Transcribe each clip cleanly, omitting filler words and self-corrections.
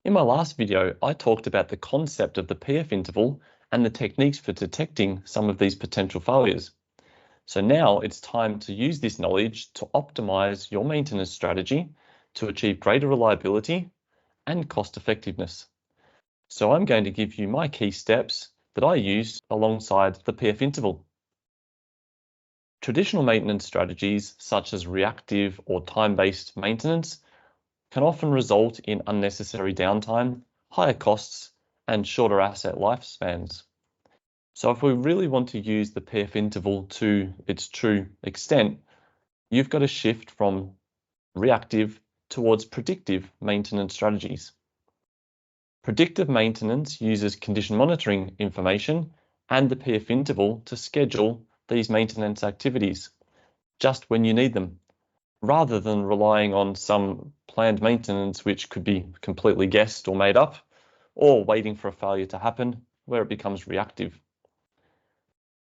In my last video, I talked about the concept of the PF interval and the techniques for detecting some of these potential failures. So now it's time to use this knowledge to optimize your maintenance strategy to achieve greater reliability and cost effectiveness. So I'm going to give you my key steps that I use alongside the PF interval. Traditional maintenance strategies such as reactive or time-based maintenance can often result in unnecessary downtime, higher costs, and shorter asset lifespans. So if we really want to use the PF interval to its true extent, you've got to shift from reactive towards predictive maintenance strategies. Predictive maintenance uses condition monitoring information and the PF interval to schedule these maintenance activities just when you need them, rather than relying on some planned maintenance which could be completely guessed or made up, or waiting for a failure to happen where it becomes reactive.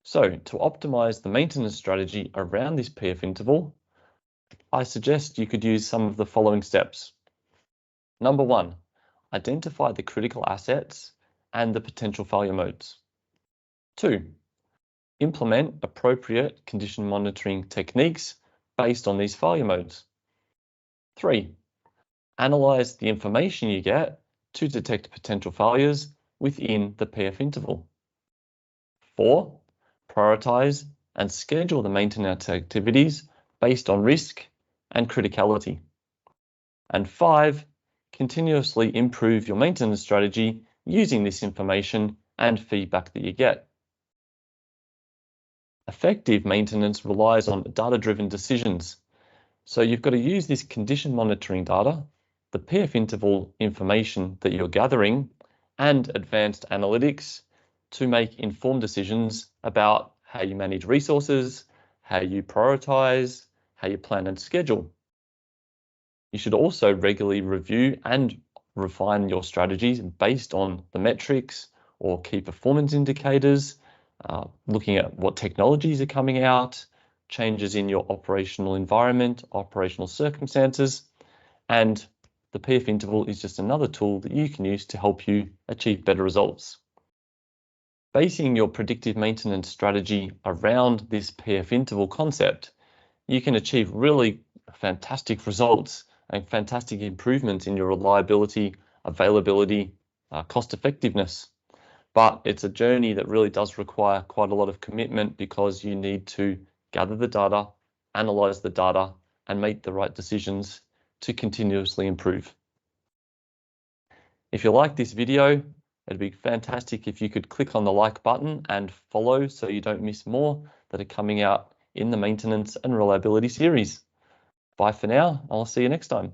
So to optimize the maintenance strategy around this PF interval, I suggest you could use some of the following steps. Number one, identify the critical assets and the potential failure modes. 2, implement appropriate condition monitoring techniques based on these failure modes. 3, analyze the information you get to detect potential failures within the PF interval. 4, prioritize and schedule the maintenance activities based on risk and criticality. And 5, continuously improve your maintenance strategy using this information and feedback that you get. Effective maintenance relies on data-driven decisions. So you've got to use this condition monitoring data, the PF interval information that you're gathering, and advanced analytics to make informed decisions about how you manage resources, how you prioritize, how you plan and schedule. You should also regularly review and refine your strategies based on the metrics or key performance indicators, looking at what technologies are coming out, changes in your operational environment, operational circumstances, and the PF interval is just another tool that you can use to help you achieve better results. Basing your predictive maintenance strategy around this PF interval concept, you can achieve really fantastic results and fantastic improvements in your reliability, availability, cost effectiveness. But it's a journey that really does require quite a lot of commitment because you need to gather the data, analyze the data, and make the right decisions to continuously improve. If you like this video, it'd be fantastic if you could click on the like button and follow so you don't miss more that are coming out in the maintenance and reliability series. Bye for now. I'll see you next time.